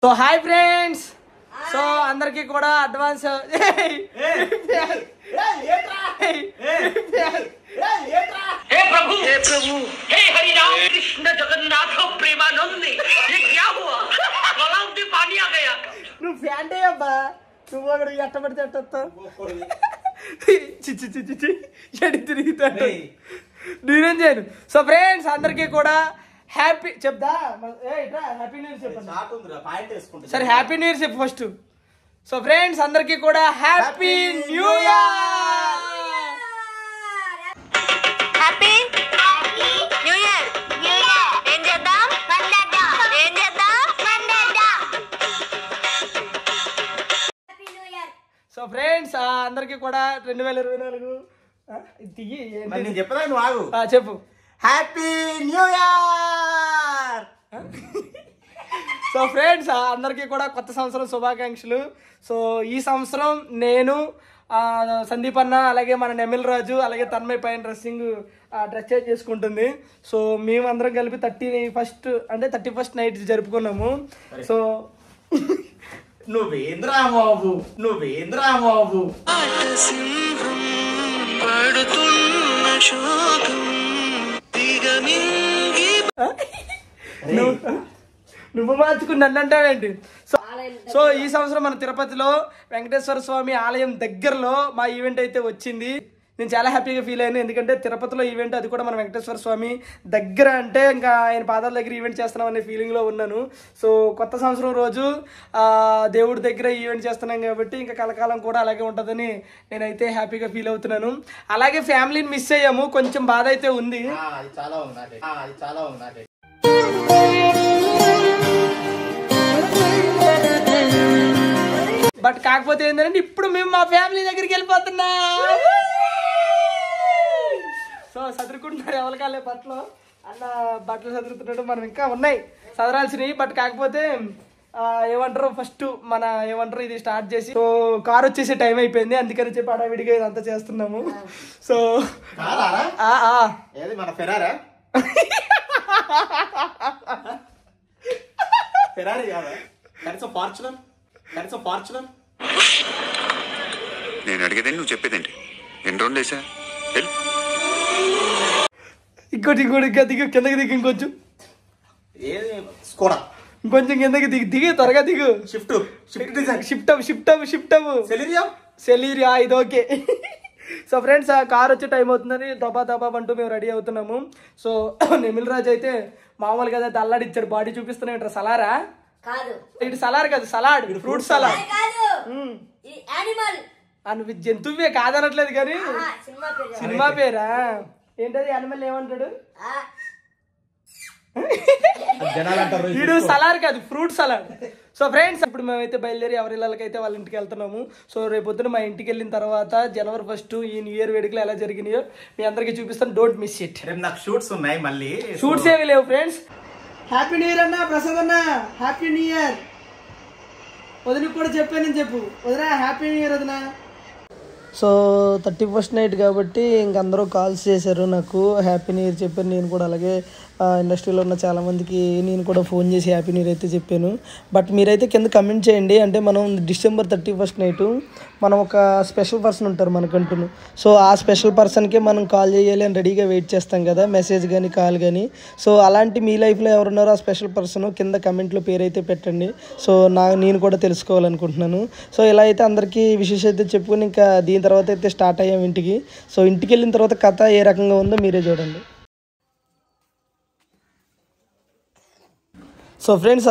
So hi friends, so అందరికి కూడా advance हे प्रभु हे हरि राम कृष्ण जगन्नाथ प्रेमानंद ये क्या हुआ गलाव में पानी आ गया నువ్వు ఫ్యాన్ అబ్బా, నువ్వు అక్కడ ఎట్టబడితే ఎట్టొస్తావు చిచ్చి చిచ్చి చి ఎడి తిరుగుతాడు, నేనేం చేయను. సో ఫ్రెండ్స్ అందరికీ కూడా హ్యాపీ చెప్దా, హ్యాపీ న్యూ ఇయర్ చెప్పండి. సరే హ్యాపీ న్యూ ఇయర్ చెప్పు ఫస్ట్. సో ఫ్రెండ్స్ అందరికీ కూడా happy new year. Happy new year. ఏం చేద్దాం? ఏం చేద్దాం? సో ఫ్రెండ్స్ అందరికీ కూడా 2024 దిగి నేను చెప్పదా నువ్వు ఆగు. చెప్పు. Happy new year. So friends అందరికీ కూడా కొత్త సంవత్సరం శుభాకాంక్షలు. సో ఈ సంవత్సరం నేను సందీప్ అన్న, అలాగే మన నెమిల్ రాజు, అలాగే తన్మయ్ పైన డ్రెస్ చేంజ్ చేసుకుంటుంది. సో మేమందరం కలిపి 31st నైట్ జరుపుకున్నాము. సో నువ్వేంద్రా బాబు, నువ్వేంద్రా బాబు. నువ్వు మార్చుకుని నన్ను అంటావేంటి? సో ఈ సంవత్సరం మన తిరుపతిలో వెంకటేశ్వర స్వామి ఆలయం దగ్గరలో మా ఈవెంట్ అయితే వచ్చింది. నేను చాలా హ్యాపీగా ఫీల్ అయ్యాను, ఎందుకంటే తిరుపతిలో ఈవెంట్, అది కూడా మన వెంకటేశ్వర స్వామి దగ్గర అంటే ఇంకా ఆయన పాదాల దగ్గర ఈవెంట్ చేస్తున్నాం అనే ఫీలింగ్లో ఉన్నాను. సో కొత్త సంవత్సరం రోజు దేవుడి దగ్గర ఈవెంట్ చేస్తున్నాం కాబట్టి ఇంకా కలకాలం కూడా అలాగే ఉంటుందని నేనైతే హ్యాపీగా ఫీల్ అవుతున్నాను. అలాగే ఫ్యామిలీని మిస్ అయ్యాము, కొంచెం బాధ అయితే ఉంది. బట్ కాకపోతే ఏంటంటే ఇప్పుడు మేము మా ఫ్యామిలీ దగ్గరికి వెళ్ళిపోతున్నా. సో చదువుకుంటున్నాడు ఎవరికాలే బట్టలు, అన్న బట్టలు చదువుతున్నాడు, మనం ఇంకా ఉన్నాయి చదరాల్సినవి. బట్ కాకపోతే ఏమంటారు, ఫస్ట్ ఇది స్టార్ట్ చేసి సో కార్ వచ్చేసే టైం అయిపోయింది, అందుకని చెప్పి అడావిడిగా ఇదంతా చేస్తున్నాము. సో మన ఫెరారా ఫెరారీ కాదా, కనీసం ఫార్చునర్. నేను అడిగేదని నువ్వు చెప్పేదేంటి? ఎన్ని రోజులు వేసా? ఇంకోటి దిగు, కిందకి దిగు, ఇంకొంచెం స్కోడా, ఇంకొంచెం కిందకి దిగి త్వరగా దిగు. షిఫ్ట్ సెలీరియా ఇది ఓకే. సో ఫ్రెండ్స్ కార్ వచ్చే టైం అవుతుందని దబా అంటూ మేము రెడీ అవుతున్నాము. సో నెమిల్ రాజు అయితే మామూలుగా అయితే అల్లాడిచ్చాడు, బాడీ చూపిస్తున్నాడు. సలారా ఇటు సలార్ కాదు, సలాడ్, ఫ్రూట్ సలాడ్. నువ్వు జంతువే కాదనట్లేదు కానీ సినిమా పేరా ఏంటది? యానిమల్ ఏమంటాడు? వీడు సలాడ్ కాదు, ఫ్రూట్ సలాడ్. సో ఫ్రెండ్స్ ఇప్పుడు మేమైతే బయలుదేరి ఎవరి ఇళ్ళకైతే వాళ్ళ ఇంటికి వెళ్తున్నాము. సో రేపొద్దున మా ఇంటికి వెళ్ళిన తర్వాత January 1 ఈ న్యూ ఇయర్ వేడుకలు ఎలా జరిగినాయో మీ అందరికి చూపిస్తాను. Don't miss it. నాకు షూట్స్ ఉన్నాయి, మళ్ళీ షూట్స్ ఏమి లేవు ఫ్రెండ్స్. హ్యాపీ న్యూ ఇయర్ అన్న, ప్రసాద్ అన్న హ్యాపీ న్యూ ఇయర్. వదినకి కూడా చెప్పానని చెప్పు, వదినా హ్యాపీ న్యూ ఇయర్ వదినా. సో 31st నైట్ కాబట్టి ఇంక అందరూ కాల్స్ చేశారు నాకు, హ్యాపీ న్యూ ఇయర్ చెప్పాను. నేను కూడా అలాగే ఇండస్ట్రీలో ఉన్న చాలామందికి నేను కూడా ఫోన్ చేసి హ్యాపీ న్యూ ఇయర్ అయితే చెప్పాను. బట్ మీరైతే కింద కమెంట్ చేయండి. అంటే మనం December 31st నైట్ మనం ఒక స్పెషల్ పర్సన్ ఉంటారు మనకంటూ. సో ఆ స్పెషల్ పర్సన్కే మనం కాల్ చేయాలి అని రెడీగా వెయిట్ చేస్తాం కదా, మెసేజ్ కానీ కాల్ కానీ. సో అలాంటి మీ లైఫ్లో ఎవరున్నారో ఆ స్పెషల్ పర్సన్ కింద కమెంట్లో పేరు అయితే పెట్టండి. సో నేను కూడా తెలుసుకోవాలనుకుంటున్నాను. సో ఇలా అయితే అందరికీ విషెస్ అయితే చెప్పుకొని ఇంకా దీని తర్వాత అయితే స్టార్ట్ అయ్యాం ఇంటికి. సో ఇంటికి వెళ్ళిన తర్వాత కథ ఏ రకంగా ఉందో మీరే చూడండి. సో ఫ్రెండ్స్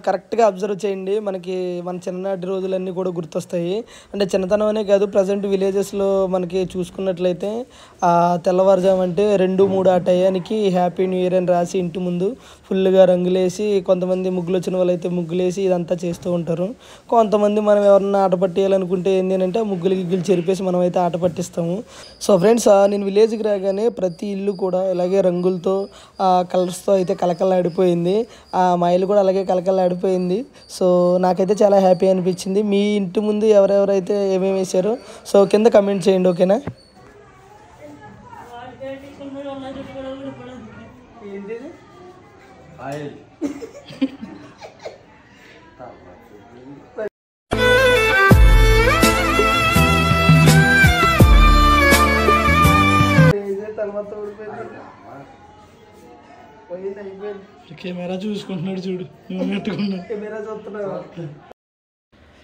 కరెక్ట్గా అబ్జర్వ్ చేయండి, మనకి మన చిన్ననాటి రోజులన్నీ కూడా గుర్తొస్తాయి. అంటే చిన్నతనం అనే కాదు, ప్రజెంట్ విలేజెస్లో మనకి చూసుకున్నట్లయితే తెల్లవారుజాము అంటే 2-3 ఆ టయానికి హ్యాపీ న్యూ ఇయర్ అని రాసి ఇంటి ముందు ఫుల్గా రంగులేసి, కొంతమంది ముగ్గులు వచ్చిన వాళ్ళు అయితే ముగ్గులేసి ఇదంతా చేస్తూ ఉంటారు. కొంతమంది మనం ఎవరన్నా ఆట పట్టేయాలనుకుంటే ఏంటి అంటే ముగ్గులు చెరిపేసి మనం అయితే ఆట పట్టిస్తాము. సో ఫ్రెండ్స్ నేను విలేజ్కి రాగానే ప్రతి ఇల్లు కూడా ఇలాగే రంగులతో కలర్స్తో అయితే కలకలాడిపోయింది. మా ఇల్లు కూడా అలాగే కలకలాడిపోయింది. సో నాకైతే చాలా హ్యాపీ అనిపించింది. మీ ఇంటి ముందు ఎవరెవరైతే ఏమేమి వేసారో సో కింద కమెంట్ చేయండి, ఓకేనా? కెమెరా చూసుకుంటున్నాడు చూడు, కెమెరా చూస్తున్నాడు.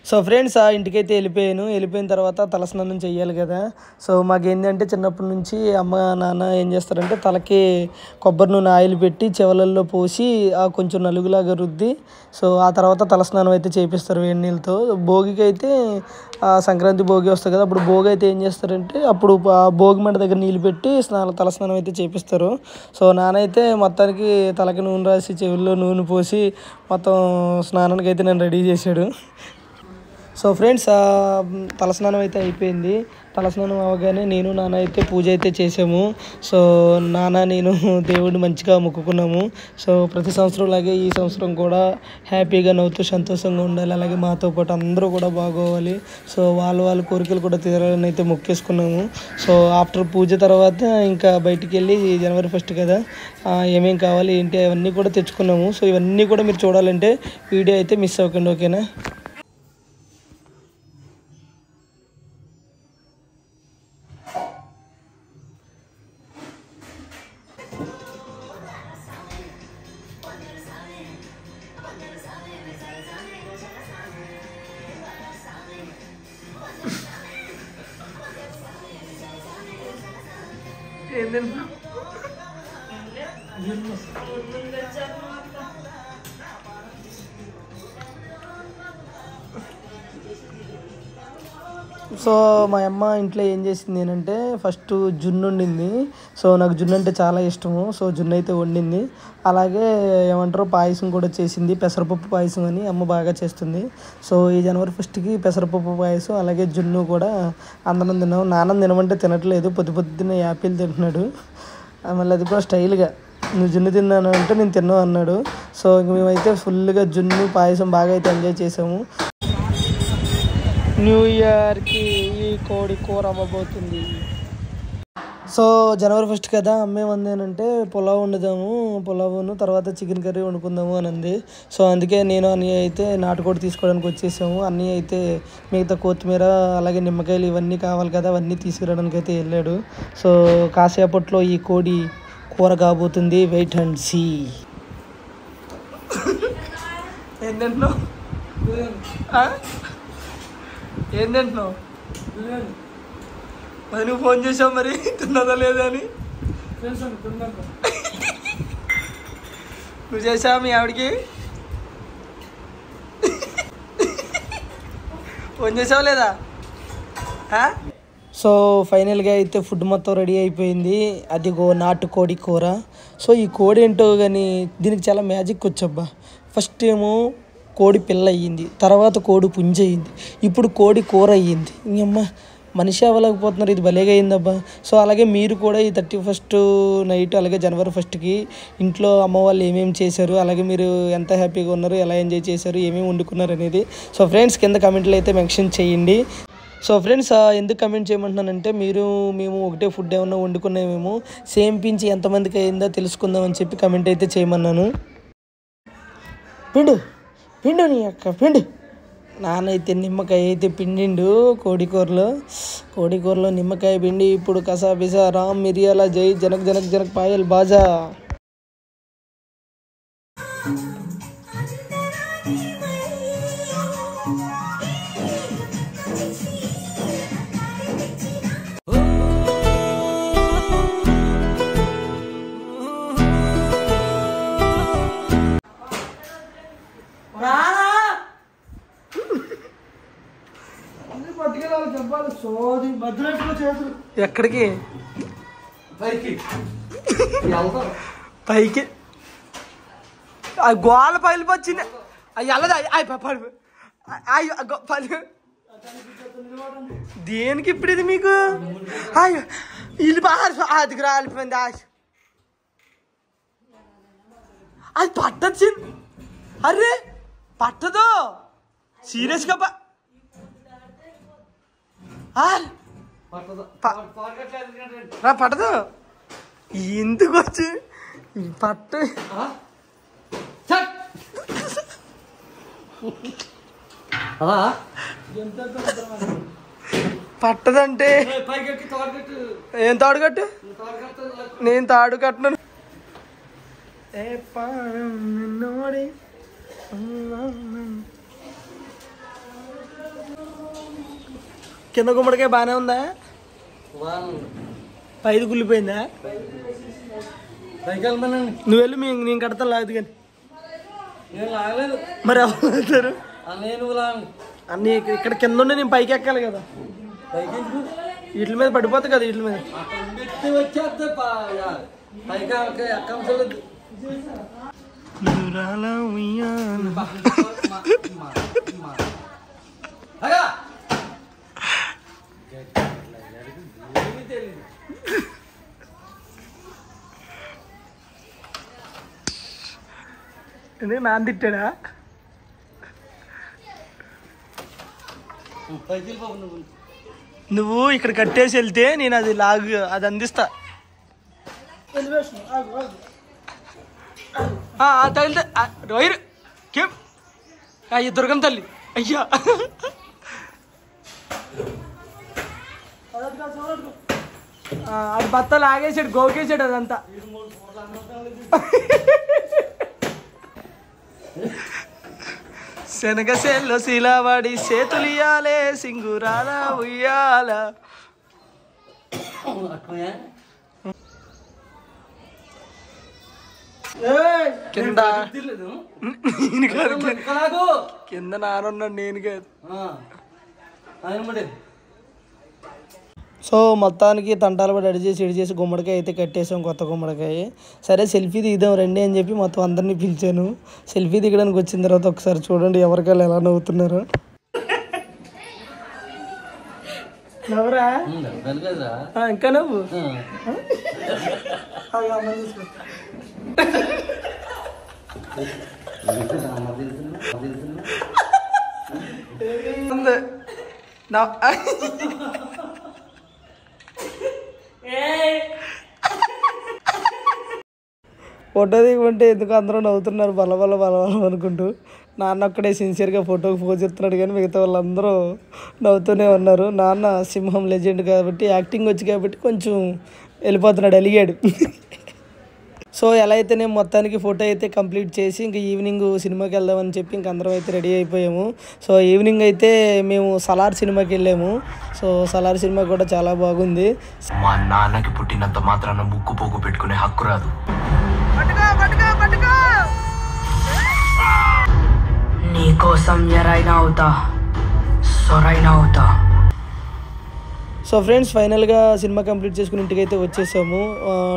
సో ఫ్రెండ్స్ ఆ ఇంటికైతే వెళ్ళిపోయిన తర్వాత తలస్నానం చెయ్యాలి కదా. సో మాకేంటంటే చిన్నప్పటి నుంచి అమ్మ నాన్న ఏం చేస్తారంటే తలకి కొబ్బరి నూనె ఆయిల్ పెట్టి చెవులల్లో పోసి కొంచెం నలుగులాగా రుద్ది సో ఆ తర్వాత తలస్నానం అయితే చేపిస్తారు వేడి నీళ్ళతో. భోగికి అయితే సంక్రాంతి భోగి వస్తుంది కదా, అప్పుడు భోగి అయితే ఏం చేస్తారంటే అప్పుడు భోగి మంట దగ్గర నీళ్ళు పెట్టి తలస్నానం అయితే చేపిస్తారు. సో నాన్న అయితే మొత్తానికి తలకి నూనె రాసి చెవుల్లో నూనె పోసి మొత్తం స్నానానికి అయితే నన్ను రెడీ చేశాడు. సో ఫ్రెండ్స్ తలస్నానం అయితే అయిపోయింది. తలస్నానం అవగానే నేను నాన్న అయితే పూజ అయితే చేసాము. సో నాన్న నేను దేవుడిని మంచిగా మొక్కుకున్నాము. సో ప్రతి సంవత్సరం లాగే ఈ సంవత్సరం కూడా హ్యాపీగా నవ్వుతూ సంతోషంగా ఉండాలి, అలాగే మాతో పాటు అందరూ కూడా బాగోవాలి. సో వాళ్ళ కోరికలు కూడా తీరాలని అయితే మొక్కేసుకున్నాము. సో ఆఫ్టర్ పూజ తర్వాత ఇంకా బయటికి వెళ్ళి జనవరి 1 కదా ఏమేం కావాలి ఏంటి అవన్నీ కూడా తెచ్చుకున్నాము. సో ఇవన్నీ కూడా మీరు చూడాలంటే వీడియో అయితే మిస్ అవ్వకండి, ఓకేనా. సో మా అమ్మ ఇంట్లో ఏం చేసింది అంటే ఫస్ట్ జున్ను వండింది. సో నాకు జున్ను అంటే చాలా ఇష్టము. సో జున్ను అయితే వండింది, అలాగే ఏమంటారు పాయసం కూడా చేసింది, పెసరపప్పు పాయసం అని అమ్మ బాగా చేస్తుంది. సో ఈ జనవరి 1కి పెసరపప్పు పాయసం అలాగే జున్ను కూడా అందరం తిన్నాము. నాన్న తినమంటే తినట్లేదు, పొద్దున్న యాపిల్ తింటున్నాడు. మళ్ళీ అది కూడా స్టైల్గా నువ్వు జున్ను తిన్నాను అంటే నేను తిన్నావు అన్నాడు. సో ఇంక మేమైతే ఫుల్గా జున్ను పాయసం బాగా అయితే ఎంజాయ్ చేసాము. న్యూ ఇయర్కి ఈ కోడి కూర అవ్వబోతుంది. సో జనవరి 1 కదా అమ్మేమందేనంటే పులావ్ వండుదాము, పులావును తర్వాత చికెన్ కర్రీ వండుకుందాము అని అంది. సో అందుకే నేను అన్నయ్య అయితే నాటుకోడి తీసుకోవడానికి వచ్చేసాము. అన్నయ్య అయితే మిగతా కొత్తిమీర అలాగే నిమ్మకాయలు ఇవన్నీ కావాలి కదా అవన్నీ తీసుకురావడానికి అయితే వెళ్ళాడు. సో కాసేపట్లో ఈ కోడి కూర కాబోతుంది, వెయిట్ అండ్ సీ. ఏంటంటున్నావు మరి నువ్వు ఫోన్ చేసావు మరి తిన్నదా లేదా అని? నువ్వు చేసావా మీ ఆవిడకి ఫోన్ చేసావా లేదా? సో ఫైనల్గా అయితే ఫుడ్ మొత్తం రెడీ అయిపోయింది. అదిగో నాటుకోడి కూర. సో ఈ కోడి ఏంటో కానీ దీనికి చాలా మ్యాజిక్ వచ్చబ్బా. ఫస్ట్ ఏమో కోడి పిల్ల అయ్యింది, తర్వాత కోడి పుంజ అయ్యింది, ఇప్పుడు కోడి కూర అయ్యింది. ఇంకమ్మ మనిషి అవ్వలేకపోతున్నారు, ఇది భలేగా అయిందబ్బా. సో అలాగే మీరు కూడా ఈ 31st నైట్ అలాగే జనవరి 1కి ఇంట్లో అమ్మ వాళ్ళు ఏమేమి చేశారు, అలాగే మీరు ఎంత హ్యాపీగా ఉన్నారు, ఎలా ఎంజాయ్ చేశారు, ఏమేమి వండుకున్నారు అనేది సో ఫ్రెండ్స్ కింద కమెంట్లో అయితే మెన్షన్ చేయండి. సో ఫ్రెండ్స్ ఎందుకు కమెంట్ చేయమంటున్నానంటే మేము ఒకటే ఫుడ్ ఏమన్నా వండుకున్నామేమో సేమ్ పించి ఎంతమందికి అయిందో తెలుసుకుందామని చెప్పి కమెంట్ అయితే చేయమన్నాను. పిండు నీ అక్క పిండు. నాన్న అయితే నిమ్మకాయ అయితే పిండిండు కోడికూరలో నిమ్మకాయ పిండి ఇప్పుడు కసాపిసా రామ్ మిరియాల జై జనక్ పాయల్ బాజా. ఎక్కడికి? పైకి గోల పగిలిపోచ్చింది. దేనికి ఇప్పుడు ఇది మీకు? అయ్యో ఇల్లు బాగా అది రాలిపోయింది. అది పట్టొచ్చింది. అరే పట్టదు సీరియస్గా పట్టదు. ఎందుకు వచ్చి పట్ట పట్టదంటే ఏం తాడు కట్టు? నేను తాడు కట్టను. ఏ పానం నిన్నోడి కింద గుమ్మడికాయ బాగానే ఉందా? పైది కుళ్ళిపోయిందా? నువ్వు వెళ్ళి నేను కడతాను లాగదు కానీ మరి ఎవరు వెళ్తారు అన్నీ ఇక్కడ కింద ఉండి నేను పైకి ఎక్కాలి కదా, వీటి మీద పడిపోతాయి కదా, వీటి మీద నాన్న తిట్టాడా? నువ్వు ఇక్కడ కట్టేసి వెళ్తే నేను అది అది అందిస్తా. తగిలితే వైరు కేం అయ్య దుర్గం తల్లి అయ్యా. అది బత్త లాగేసాడు, గోకేసాడు అదంతా. శనగ సేల్లో శిలావాడి చేతులియాలే సింగురాల ఉయ్యాల. కింద కింద నానున్నాడు, నేను కాదు. సో మొత్తానికి తంటాలు పడి ఎడిచేసి గుమ్మడికాయ అయితే కట్టేసాం, కొత్త గుమ్మడికాయ. సరే సెల్ఫీ దిగుదాం రండి అని చెప్పి మొత్తం అందరినీ పిలిచాను. సెల్ఫీ దిగడానికి వచ్చిన తర్వాత ఒకసారి చూడండి ఎవరికాయలు ఎలా నవ్వుతున్నారు. నవ్వరా ఇంకా నవ్వు. ఫోటో దిగమంటే ఎందుకు అందరూ నవ్వుతున్నారు బలబల అనుకుంటూ. నాన్న ఒక్కడే సిన్సియర్గా ఫోటోకి పోజ్ చెప్తున్నాడు కానీ మిగతా వాళ్ళందరూ నవ్వుతూనే ఉన్నారు. నాన్న సింహం లెజెండ్ కాబట్టి, యాక్టింగ్ వచ్చి కాబట్టి కొంచెం వెళ్ళిపోతున్నాడు, అలిగాడు. సో ఎలా అయితే నేను మొత్తానికి ఫోటో అయితే కంప్లీట్ చేసి ఇంక ఈవినింగ్ సినిమాకి వెళ్దామని చెప్పి ఇంక అందరం అయితే రెడీ అయిపోయాము. సో ఈవినింగ్ అయితే మేము సలార్ సినిమాకి వెళ్ళాము. సో సలార్ సినిమా కూడా చాలా బాగుంది. మా నాన్నకి పుట్టినంత మాత్రాన ముక్కు పోగు పెట్టుకునే హక్కు రాదు. నీకోసం ఎరైనా అవుతా, సొరైనా అవుతా. సో ఫ్రెండ్స్ ఫైనల్గా సినిమా కంప్లీట్ చేసుకుని ఇంటికి అయితే వచ్చేసాము.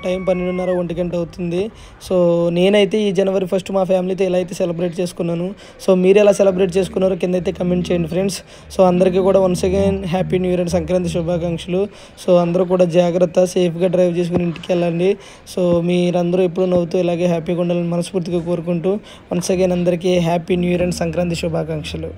టైం 12:30 1 గంట అవుతుంది. సో నేనైతే ఈ January 1 మా ఫ్యామిలీతో ఎలా అయితే సెలబ్రేట్ చేసుకున్నాను. సో మీరు ఎలా సెలబ్రేట్ చేసుకున్నారో కింద అయితే కమెంట్ చేయండి ఫ్రెండ్స్. సో అందరికీ కూడా once again happy new year and Sankranti శుభాకాంక్షలు. సో అందరూ కూడా జాగ్రత్త, సేఫ్గా డ్రైవ్ చేసుకుని ఇంటికి వెళ్ళండి. సో మీరందరూ ఎప్పుడు నవ్వుతూ ఇలాగే హ్యాపీగా ఉండాలని మనస్ఫూర్తిగా కోరుకుంటూ వన్స్ అగైన్ అందరికీ happy new year and Sankranti శుభాకాంక్షలు.